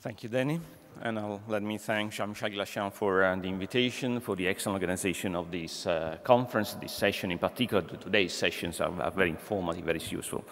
Thank you, Danny. And let me thank Jean-Michel Glachan for the invitation, for the excellent organization of this conference, this session in particular. Today's sessions are very informative, very useful.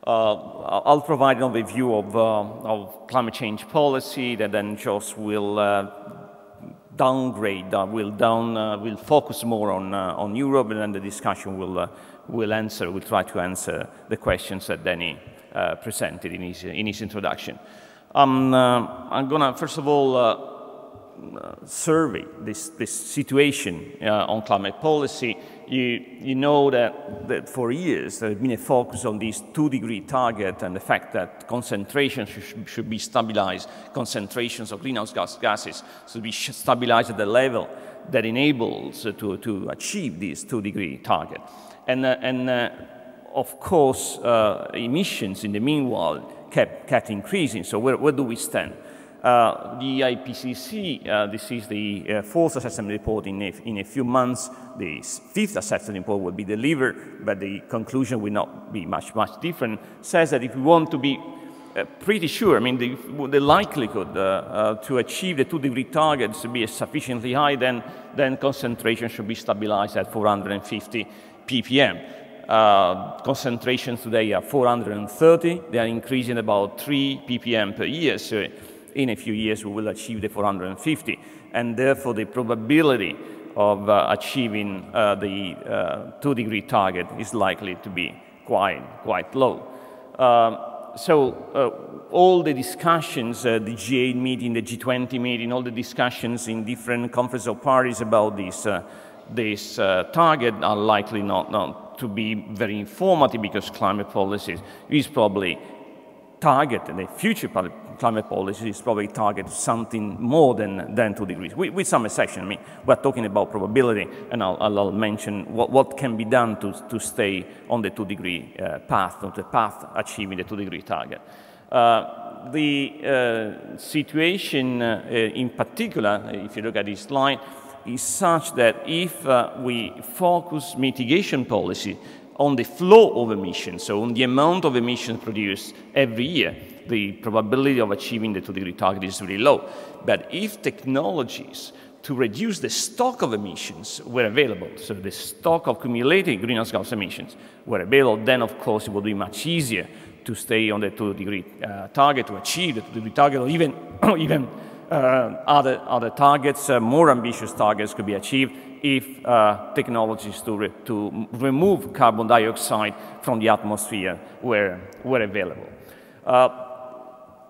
I'll provide an overview of climate change policy that then Jos will will focus more on Europe, and then the discussion will try to answer the questions that Danny presented in his introduction. I'm going to, first of all, survey this situation on climate policy. You know that for years there has been a focus on this 2-degree target and the fact that concentrations should be stabilized, concentrations of greenhouse gases should be stabilized at the level that enables to achieve this 2-degree target. And of course, emissions in the meanwhile kept increasing. So where do we stand? The IPCC, this is the fourth assessment report in a few months. The fifth assessment report will be delivered, but the conclusion will not be much different. Says that if we want to be pretty sure, I mean, the likelihood to achieve the 2-degree target to be sufficiently high, then concentration should be stabilized at 450 ppm. Concentrations today are 430. They are increasing about 3 ppm per year. So in a few years, we will achieve the 450. And therefore, the probability of achieving the 2-degree target is likely to be quite low. So all the discussions, the G8 meeting, the G20 meeting, all the discussions in different conferences of parties about this target are likely not to be very informative, because climate policy is probably targeted, the future climate policy is probably targeted something more than 2 degrees, with some exception. I mean, we're talking about probability, and I'll mention what can be done to stay on the 2-degree path, on the path achieving the 2-degree target. The situation in particular, if you look at this slide, is such that if we focus mitigation policy on the flow of emissions, so on the amount of emissions produced every year, the probability of achieving the 2-degree target is really low. But if technologies to reduce the stock of emissions were available, so the stock of cumulative greenhouse gas emissions were available, then of course it would be much easier to stay on the 2-degree target, to achieve the 2-degree target, or even other targets, more ambitious targets could be achieved if technologies to remove carbon dioxide from the atmosphere were available.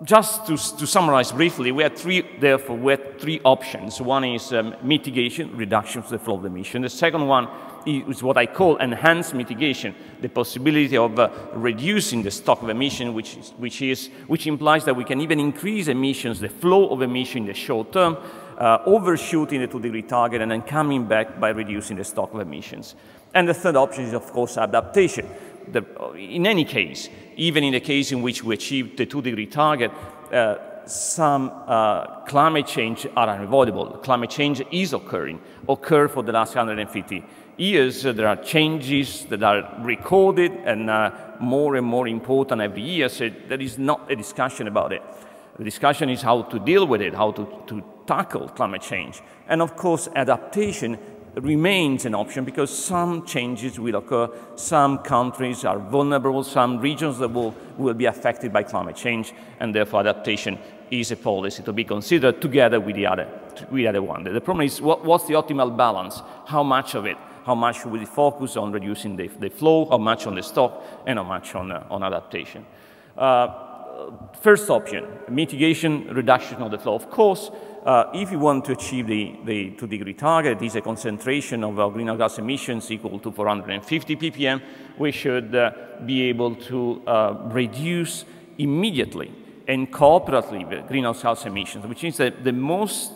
Just to summarize briefly, we had three options. One is mitigation, reduction of the flow of emission. The second one is what I call enhanced mitigation, the possibility of reducing the stock of emission, which implies that we can even increase emissions, the flow of emission in the short term, overshooting the 2-degree target and then coming back by reducing the stock of emissions. And the third option is, of course, adaptation. In any case, even in the case in which we achieve the 2-degree target, some climate change are unavoidable. Climate change is occurred for the last 150 years. There are changes that are recorded and more and more important every year, so there is not a discussion about it. The discussion is how to deal with it, how to tackle climate change. And of course, adaptation remains an option, because some changes will occur. Some countries are vulnerable, some regions that will be affected by climate change, and therefore adaptation is a policy to be considered together with the other one. The problem is, what's the optimal balance? How much of it? How much will we focus on reducing the flow, how much on the stock, and how much on adaptation? First option, mitigation, reduction of the flow. Of course, if you want to achieve the 2-degree target, it is a concentration of our greenhouse gas emissions equal to 450 ppm, we should be able to reduce immediately and cooperatively greenhouse gas emissions, which means that the most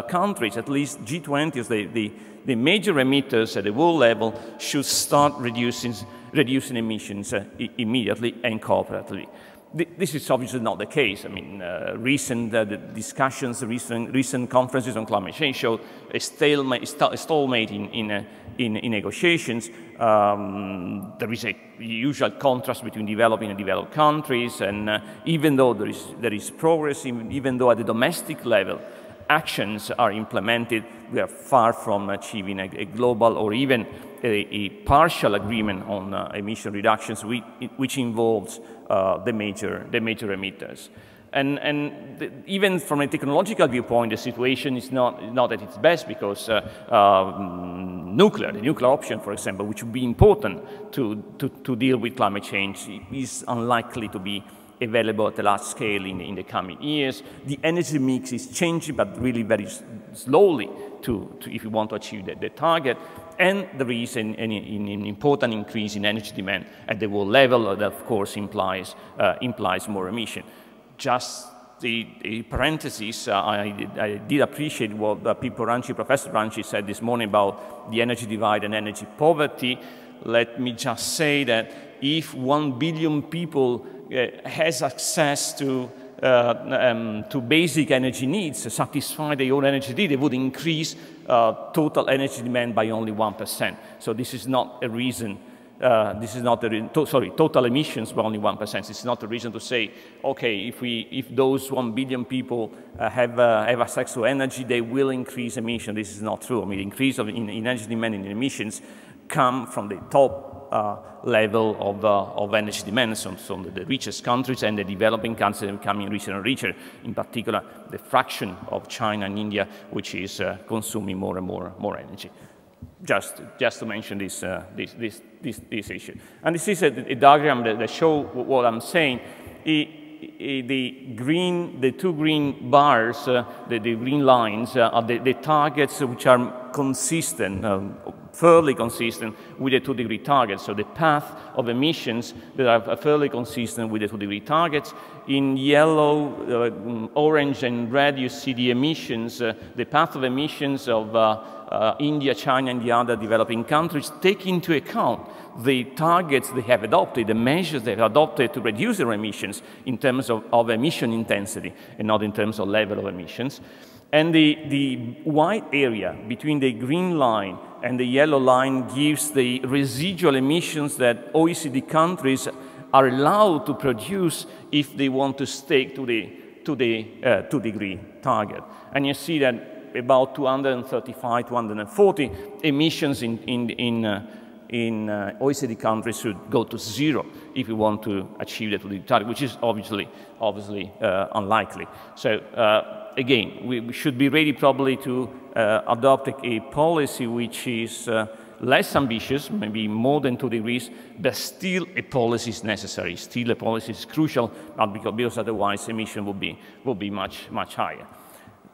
countries, at least G20, the major emitters at the world level, should start reducing emissions immediately and cooperatively. This is obviously not the case. I mean, recent discussions, recent conferences on climate change show a stalemate in negotiations. There is a usual contrast between developing and developed countries, and even though there is progress, even though at the domestic level actions are implemented, we are far from achieving a global or even a partial agreement on emission reductions, which involves the major emitters. Even from a technological viewpoint, the situation is not at its best, because the nuclear option, for example, which would be important to deal with climate change, is unlikely to be available at a large scale in the coming years. The energy mix is changing, but really very slowly if you want to achieve the target. And there is an important increase in energy demand at the world level that, of course, implies more emission. Just a parenthesis, I did appreciate what Professor Ranci said this morning about the energy divide and energy poverty. Let me just say that if 1 billion people has access to basic energy needs, satisfy their own energy need, they would increase total energy demand by only 1%. So this is not a reason. Total emissions by only 1%. It's not a reason to say, okay, if those 1 billion people have access to energy, they will increase emissions. This is not true. I mean, the increase in energy demand and emissions come from the top level of energy demand, so the richest countries and the developing countries are becoming richer and richer, in particular the fraction of China and India, which is consuming more and more energy. Just to mention this issue. And this is a diagram that shows what I'm saying. The two green bars, the green lines, are the targets which are consistent, fairly consistent with the 2-degree target. So the path of emissions that are fairly consistent with the 2-degree targets. In yellow, orange, and red, you see the emissions, the path of emissions of India, China, and the other developing countries, take into account the targets they have adopted, the measures they have adopted to reduce their emissions in terms of emission intensity and not in terms of level of emissions. And the white area between the green line and the yellow line gives the residual emissions that OECD countries are allowed to produce if they want to stick to the 2-degree target. And you see that about 235, 240 emissions in OECD countries should go to 0 if we want to achieve the 2-degree target, which is obviously unlikely. So again, we should be ready probably to adopt a policy which is less ambitious, maybe more than 2 degrees, but still a policy is necessary. Still a policy is crucial, because otherwise emission will be much higher.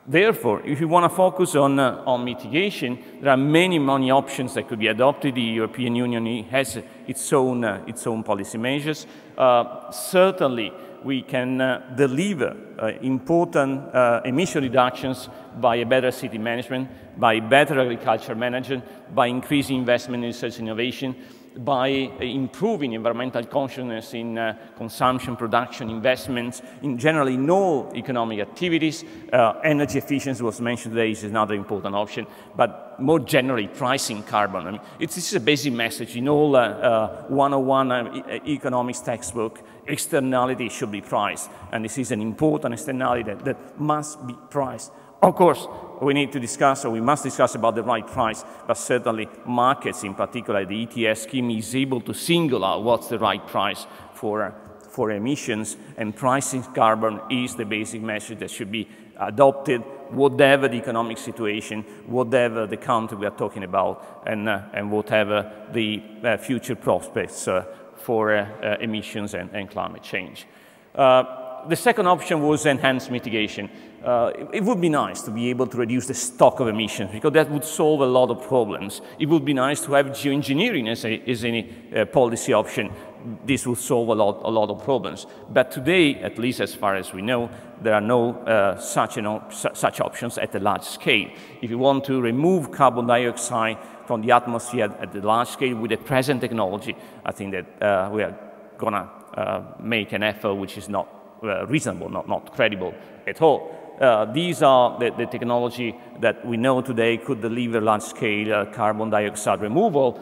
Therefore, if you want to focus on mitigation, there are many options that could be adopted. The European Union has its own policy measures. Certainly, we can deliver important emission reductions by a better city management, by better agriculture management, by increasing investment in research and innovation, by improving environmental consciousness in consumption, production, investments, in generally no economic activities. Energy efficiency was mentioned today, is another important option, but more generally, pricing carbon. I mean, this is a basic message in all 101 economics textbook. Externality should be priced, and this is an important externality that must be priced. Of course, we need to discuss, or we must discuss about the right price, but certainly markets, in particular the ETS scheme, is able to single out what's the right price for emissions, and pricing carbon is the basic message that should be adopted, whatever the economic situation, whatever the country we are talking about, and whatever the future prospects for emissions and climate change. The second option was enhanced mitigation. It would be nice to be able to reduce the stock of emissions, because that would solve a lot of problems. It would be nice to have geoengineering as a policy option. This would solve a lot of problems. But today, at least as far as we know, there are no such options at a large scale. If you want to remove carbon dioxide from the atmosphere at the large scale with the present technology, I think that we are going to make an effort which is not reasonable, not credible at all. These are the technology that we know today could deliver large-scale carbon dioxide removal,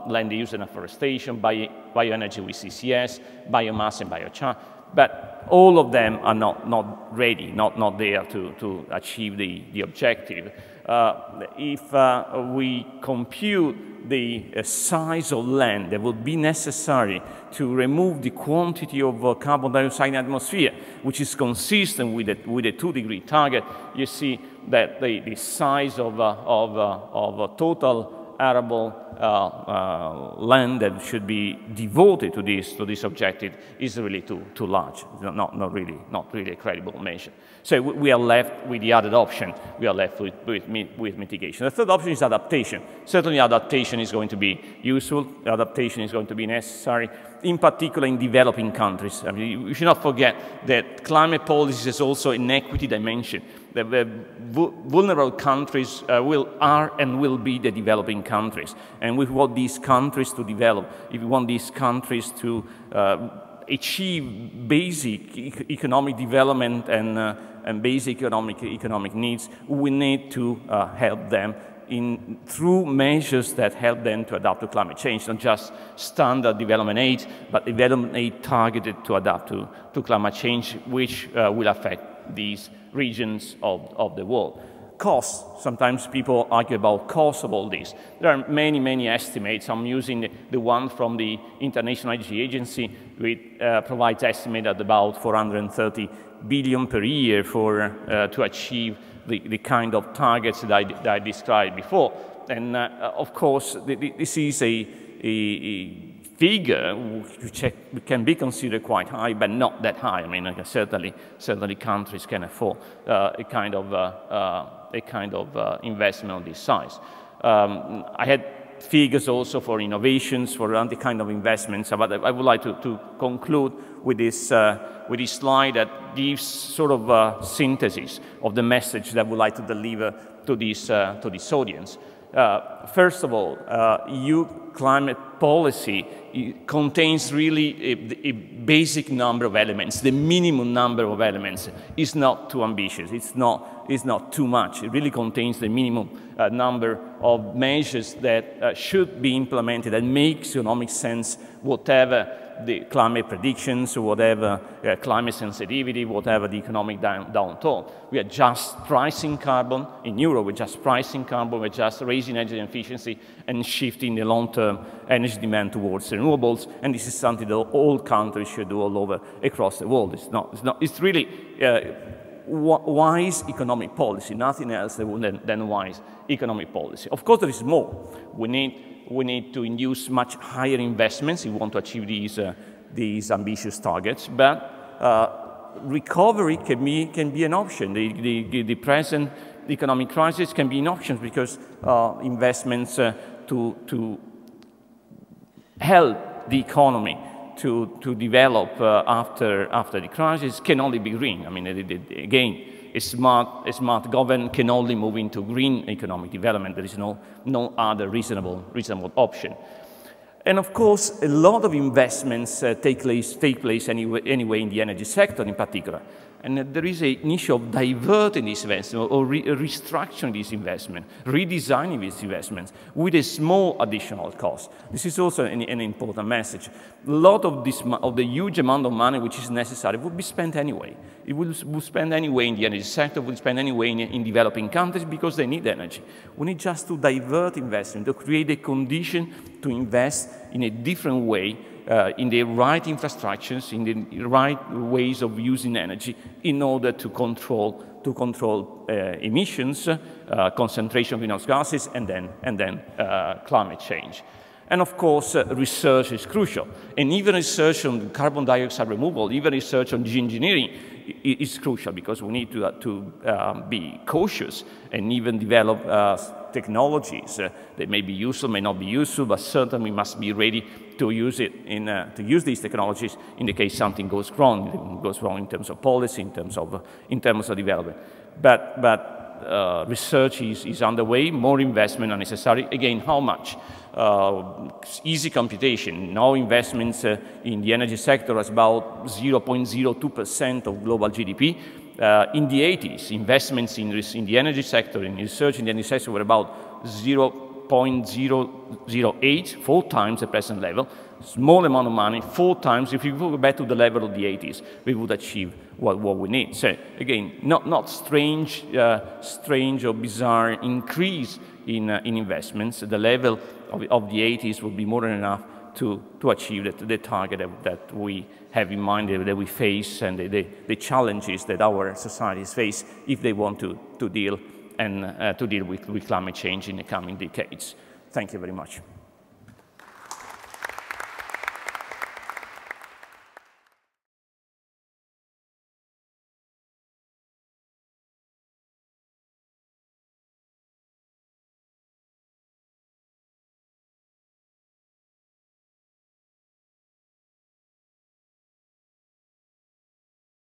land use and afforestation, bioenergy with CCS, biomass and biochar. But all of them are not ready, not there to achieve the objective. If we compute the size of land that would be necessary to remove the quantity of carbon dioxide in the atmosphere, which is consistent with a 2-degree target, you see that the size of total arable land that should be devoted to this objective is really too large. Not really a credible measure. So we are left with the other option. We are left with mitigation. The third option is adaptation. Certainly adaptation is going to be useful. Adaptation is going to be necessary, in particular in developing countries. I mean, we should not forget that climate policy is also an equity dimension. The vulnerable countries are and will be the developing countries. And we want these countries to develop. If we want these countries to achieve basic economic development and basic economic needs, we need to help them through measures that help them to adapt to climate change, not just standard development aid, but development aid targeted to adapt to climate change, which will affect these regions of the world. Costs. Sometimes people argue about costs of all this. There are many estimates. I'm using the one from the International Energy Agency, which provides estimate at about 430 billion per year to achieve the kind of targets that I described before. And of course, this is a figure which can be considered quite high, but not that high. I mean, certainly countries can afford a kind of investment of this size. I had figures also for innovations, for other kind of investments, but I would like to conclude with this slide that gives sort of a synthesis of the message that I would like to deliver to this audience. First of all, EU climate policy contains really a basic number of elements. The minimum number of elements is not too ambitious. It's not too much. It really contains the minimum number of measures that should be implemented and make economic sense, whatever the climate predictions, whatever climate sensitivity, whatever the economic downturn. We are just pricing carbon in Europe. We're just pricing carbon. We're just raising energy efficiency and shifting the long-term energy demand towards renewables. And this is something that all countries should do all over across the world. It's really wise economic policy, nothing else than wise economic policy. Of course, there is more. We need to induce much higher investments if we want to achieve these ambitious targets. But recovery can be an option. The present economic crisis can be an option because investments to help the economy to develop after the crisis can only be green. I mean, again, a smart government can only move into green economic development. There is no other reasonable option. And of course, a lot of investments take place anyway in the energy sector in particular. And there is an issue of diverting this investment or restructuring this investment, redesigning these investments with a small additional cost. This is also an important message. A lot of the huge amount of money which is necessary will be spent anyway. It will spend anyway in the energy sector, will spend anyway in developing countries because they need energy. We need just to divert investment, to create a condition to invest in a different way, in the right infrastructures, in the right ways of using energy in order to control emissions, concentration of greenhouse gases, and then climate change. And of course, research is crucial. And even research on carbon dioxide removal, even research on geoengineering is crucial because we need to be cautious and even develop technologies that may be useful, may not be useful, but certainly we must be ready to use these technologies in the case something goes wrong in terms of policy, in terms of development. But research is underway, more investment are necessary. Again, how much? Easy computation. Now investments in the energy sector is about 0.02% of global GDP. In the 80s, investments in the energy sector, in research in the energy sector, were about 0.008, 4 times the present level. Small amount of money, 4 times. If you go back to the level of the 80s, we would achieve what we need. So again, not strange or bizarre increase in investments. The level of the 80s would be more than enough to achieve the target that we have in mind, that we face, and the challenges that our societies face if they want to deal with climate change in the coming decades. Thank you very much.